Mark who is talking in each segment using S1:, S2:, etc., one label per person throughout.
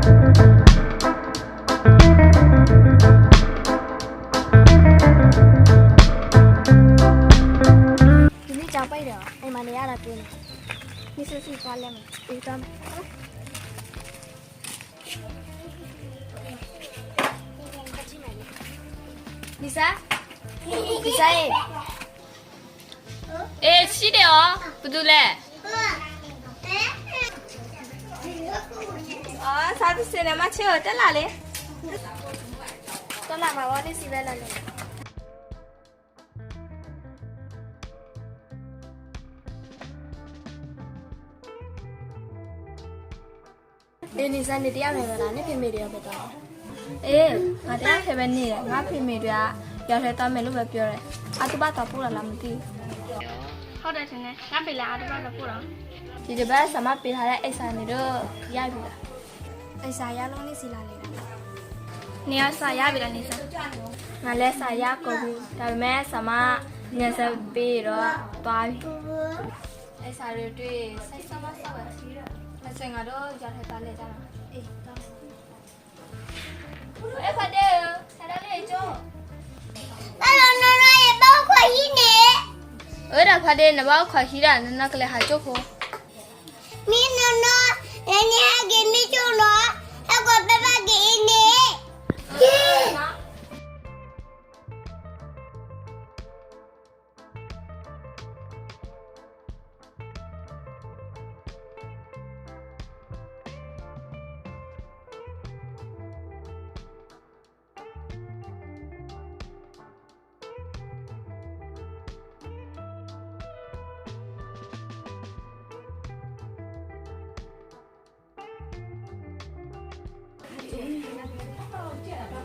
S1: ဒီနေ့ကြောက်ပိတ်တယ်အိမ်မှာနေရတာတွေ့နေဒီစစ်စစ်သွားလဲမယ်ပြီးတော့နီစာရေ
S2: အေးရှိတယ်ရောဘာလို့လဲ
S1: အော်စားသူစင်နေမှာချေကိုတက်လာလေတက်လာမှာဘာလို့စီပဲလာလဲဒီနေ့စနေတရားမယ်လားနဲ့ဖေမေတွေပဲတော့အေးငါတရားဖေပဲနေတယ်ငါဖေမေတွေကရောက်ထဲသွားမယ်လို့ပဲပြောတယ်အတူပါတော့ပို့လာလားမသိဟုတ်တယ်ထင်တယ်ငါဖေလာအတူပါတော့ပို့တော့ဒီတပတ်ဆမပေးထားတဲ့အိတ်စာနေတော့ရပြီလားအိတ်စာရလုံးနေစီလာလေနေရစာရပြီလားနေစာငါလည်းစာရကုန်ပြီဒါပေမဲ့ဆမညစပေးတော့သွားပြီအိတ်စာတွေတွေ့စိတ်ဆမဆောက်ရစီတော့လက်စင်ကတော့ရောက်ထဲသွားလဲကြတာအေးတော့အဲ့ဖတ်တယ်ဆရာလေးကျိုးအဲ့လိုနော်ရေပေါ့ခွာကြီးနေအဲ့ဒါဖတ်တယ်နဘောက်ခွာရှိတာနကလေးဟာကျုပ်ကိုမင်းနော်ရနေကမီကျိုးနော်အကောပပကင်းနေ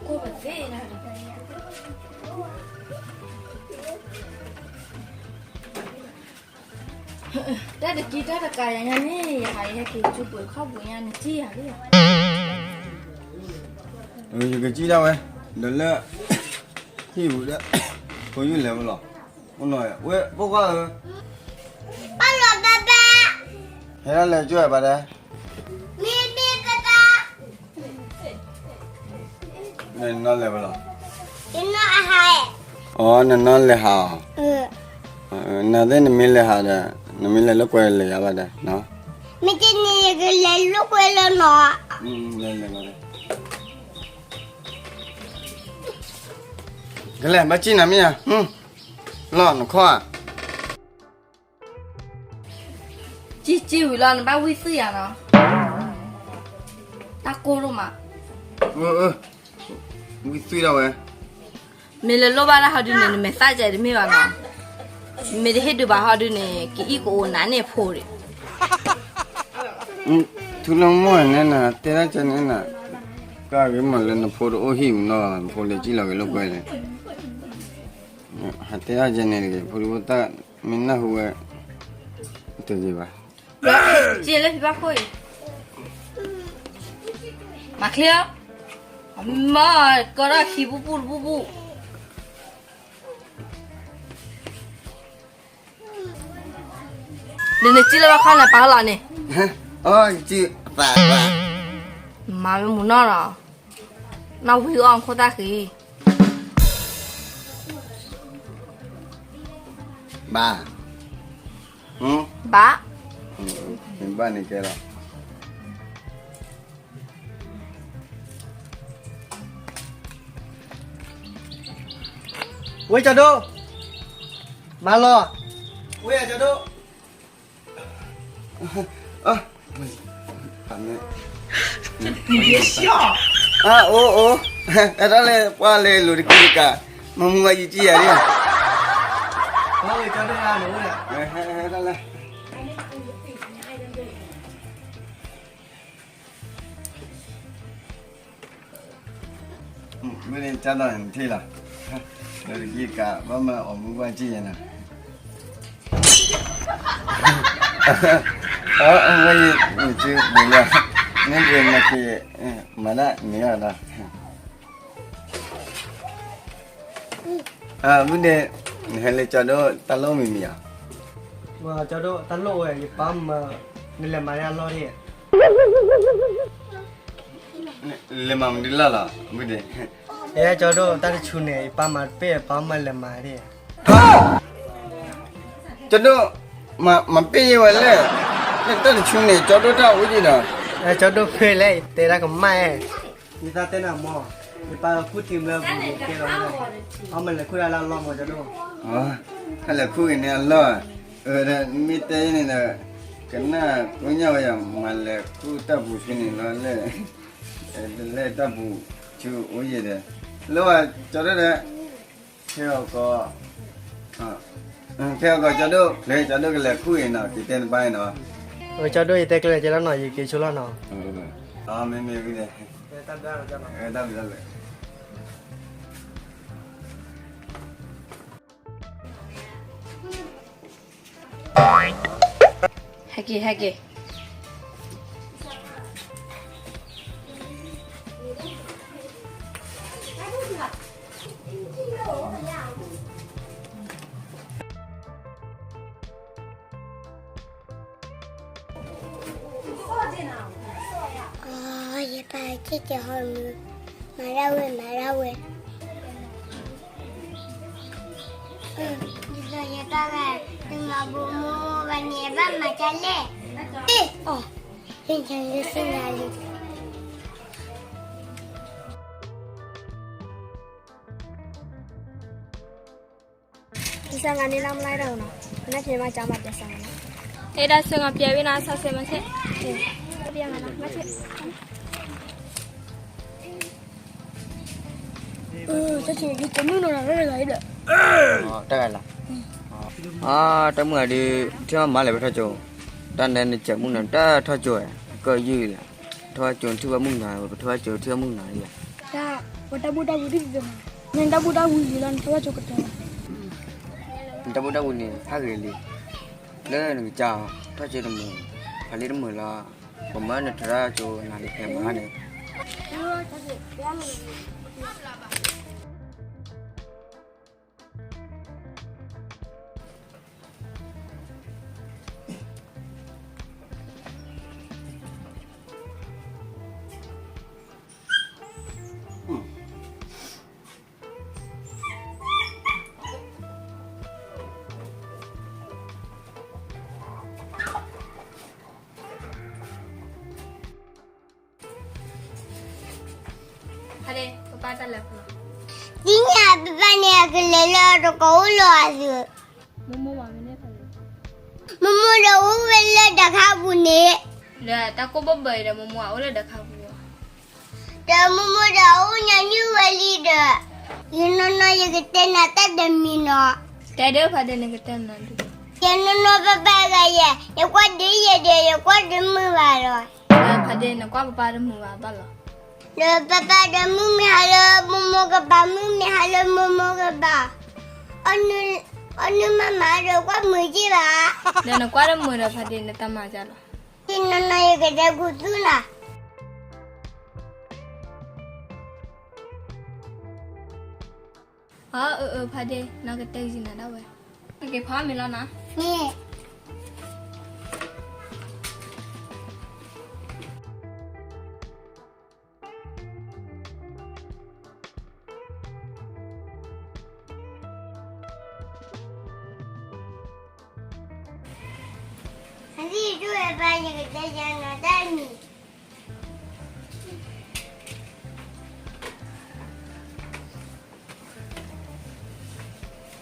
S1: ကိုပဲဖေးနေတယ်ဒါတကြီးတာကာရရနေရဟာရဲ့ကေကျုပ်ကိုခောက်ပွင့်ရနေကြည့်ရလေ
S3: 有个鸡蛋喂，那了，屁股的，我又来不了，我哪呀？喂，不挂了。
S1: 爸爸，
S3: 还要来做吧的？
S1: 咪爸爸，
S3: 那哪来不了？
S1: 你那还？
S3: 哦，那哪来哈？那在那没来哈的，那没来了过来呀吧的，喏。
S1: 没见你一个来路过了呢。
S3: 来吧的。cái này bắt chi làm gì à? Lon nó khoa.
S1: Chi lon ba huy sư à nó. Ta cô luôn mà.
S3: Huy sư đâu vậy?
S1: Mình là lúc ba là họ đi này mình sai chạy đi mấy bạn nào. Mình đi hết được ba họ đi này cái ý của nãy này phô đi.
S3: Thu long mua này nè, tê ra chân này nè. Cái mà lên nó phô đồ hiu nó phô lên chỉ là cái lúc quay này. Hạt tê ra chân này cái phô đồ ta mình nào huề. Từ gì vậy?
S1: Chị lấy ba khôi. Mà clear. Mà có ra khi bu. Nên chị lấy ba khăn là bao là nè.
S3: Chị bà.
S1: Mà mình muốn nó là nó vui ông cô ta khi.
S3: Bà.
S1: Bà.
S3: Bà này kia rồi.
S4: Ôi chào đô. Mà lo. Ôi chào đô.
S3: Ô. Đó là qua lê lùi đi cả. Mà mua gì chi vậy đi à?
S4: Ôi chào đô ra nữa nè.
S3: Đó là. Bữa nay cha đòi thi là. Lùi đi cả. Bà mà ở mua qua chi vậy nè. Ông ơi, chứ đừng là nên về mà thì mà đã nhớ là vấn đề hay là cho đó ta lâu mình à
S4: Mà chào đô tán lộ rồi bấm mà nên là mà ra lo đi.
S3: လေမမဒီလာလာမဒီ
S4: အဲကျွန်တော်တတ်ချူနေပါမပဲပါမလည်းမာတယ်
S3: ကျွန်တော်မပြေးရလေတက်ချုံနေကျွန်တော်တော့ဝိကြည့်တာ
S4: အဲကျွန်တော်ဖေးလိုက်တေရကမိုင်းဒီသားတဲ့နာမောဒီပါခုတီမလာဘူးကေရောအမလည်းခုလာလောမောကျွန်တော်
S3: ဟာခက်လက်ခုနေလောမိတဲနေတာကနာကိုညောရမလဲခုတပ်ဘူးရှင်နေလောလေလေတပ်ဘူးချူဝိရတယ်လောကျွန်တော်တဲ့ခေကောဟာခေကောကျွန်တော်လေကျွန်တော်ကလည်းခုရင်တော့ဒီတဲ့ပိုင်းတော့
S4: ဟိုကျွန်တော်ရတဲ့ကလေးကျွန်တော်နော်ရေကေချိုလာနော်
S3: အာမင်းမင်းပြီးတယ်
S4: တတ်တာကျွန်တော်
S3: အဲ့ဒါပြီးတော့လေ
S2: ဟဲ့ကေ
S5: 也把这个好马拉尾。你说也大概你妈不母把你爸妈家嘞？哦，变成一个哪里？
S1: ဒီဆန်ကနေလာမလိုက်တော့နော်ခဏပြင်မှကြားမှတက်ဆောင်နော်
S2: အေးဒါဆင်ကပြေပြီးနာဆက်ဆင်မဆက်
S1: ပြန်လာငါချစ်这些你怎么弄的？这来的。
S3: တက်ရလားအာတမငါဒီကျွန်တော်မလည်းပဲထွက်ကြုံတန်တဲ့ချက်မှုနဲ့တထွက်ကြွယ်ကောယူလာထွက်ကြုံထူမှုနာထွက်ကြုံထူမှုနာရ
S1: 자, 보다 우리 좀. nenga buda 우리 란 저와 저거다.
S3: တပုတ်တဝနေဖခေးလေးလဲနေကြာထွက်ကြတယ်မဖလေးမလားပမနဲ့ထရာကျိုနာလေးခဲမှာနဲ့
S2: ဟာလေပပတက်လက်ဖလား
S5: 今年爸爸那个来了都够了是。
S1: မမပါမင်းနဲ့ခါလေ
S5: မမတို့ဝယ်လက်တခါဘူးနေ
S2: လဲတကောဘဘဲတယ်မမကအိုးလက်တခါဘူး
S5: တမမတို့ညညဝယ်လီတဲ့ရနနရကတဲ့နာတတ်တယ်မင်းနော်
S2: တဲ့တဲ့ဖတ်တဲ့နေကတဲ့နန်တူ
S5: ရနနပပကရဲ့ရကွက်ဒီရတဲ့ရကွက်ဒီမပါတော့
S2: ဖတ်တဲ့နကွာပပရမှုပါတော့လား
S5: Le papa de mumi halo momo ke ba mumi halo momo ke ba. Anu mama de kwa muji ba.
S2: လဲနကွာရမှုရဖတ်တဲ့နတမကြလား
S5: Tinna na ye ke de kutu na.
S2: ဟာဖတ်တဲ့နောက်ကတဲ့စီနာတော့ပဲโอเคဖားမလားနာ
S5: Ni. 你就会把那个在家拿带你。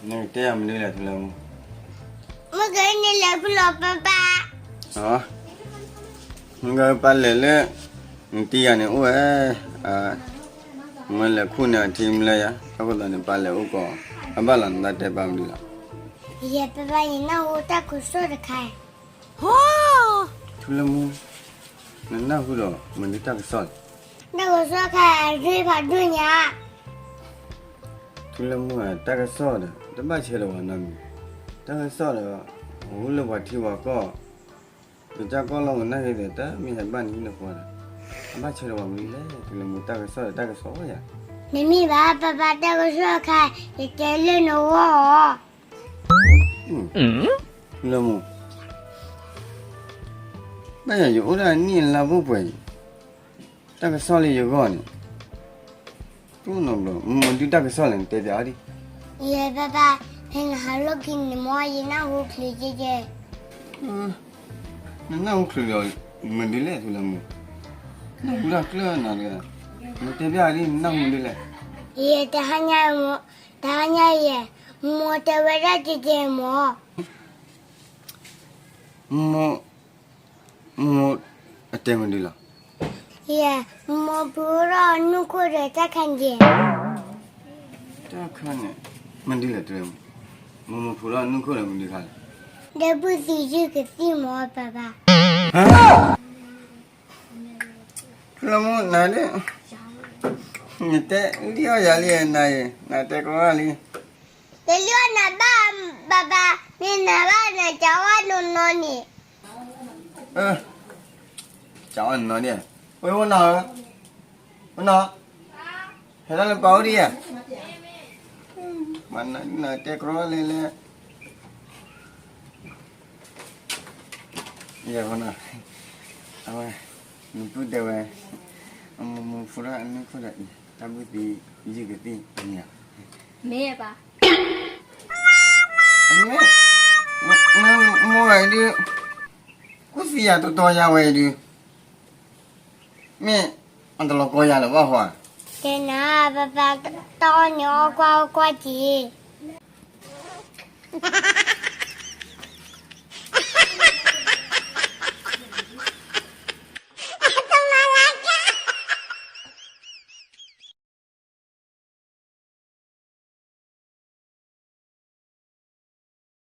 S3: နေတဲမလေးလားသူလည်း
S5: 我给你来不了爸爸。
S3: ဟာငါပါလေလေတီးရနေဦးအာမလည်းခုနေတီမလဲရအခုတည်းပါလေဦးကောအဘလန်တတ်ပါမလို့
S5: 也爸爸，你那我大口说的开。
S3: သူလည်းမနာဘူးတော့မနေတတ်ဆော့
S5: 那我说开，最怕对呀。
S3: သူလည်းမတတ်ဆော့တယ်တပတ်ချေလို့နာမည်တတ်ဆော့တယ်ဟိုလိုပါတီဝါကောဒီကြကောလုံးနဲ့ရတဲ့မိဟပန်ကြီးလို့ခေါ်တာအဘချေလို့မလို့လေသူလည်းမတတ်ဆော့တတ်ဆော့ရ
S5: 妹妹把爸爸大口说开，也给了我。
S3: 了么？那也有的你那不会， တက်ဆောလေးရောကောနေသူ့နော်လို့မတူတက်ဆောလည်းတဲပြားဒီ
S5: 耶，爸爸，平常录给你摸一那屋里姐姐，
S3: နော်ခလို့မဒီလေသူလည်းမဘူးလားကလနာလေမတဲပြားဒီနော်မဒီလေ
S5: 耶，大家耶，摸的为了姐姐摸，
S3: မအတဲမဒီလား
S5: 耶，摸不了，努苦的再看见，
S3: တက်ခါနဲ့မဒီလေတဲမဖူလာနုခေါ်လည်းမဒီခါ
S5: 这不是这个地摸，爸爸，
S3: ဟမ်လမနာလေ你带你要压力那也那带过来
S5: 这六那爸爸，你那爸那叫我弄弄你，
S3: 找俺哪里喂我哪我哪还在那包里呀mana na te kro le le ya wana awa nu pu de wa mu fura nu fura ta bu ti ji ge ti nya
S1: မင်းရပါ
S3: me mo wa di ku si ya to ya wa di me an to lo ko ya lo ba hwa
S5: 给那爸爸当牛呱呱唧。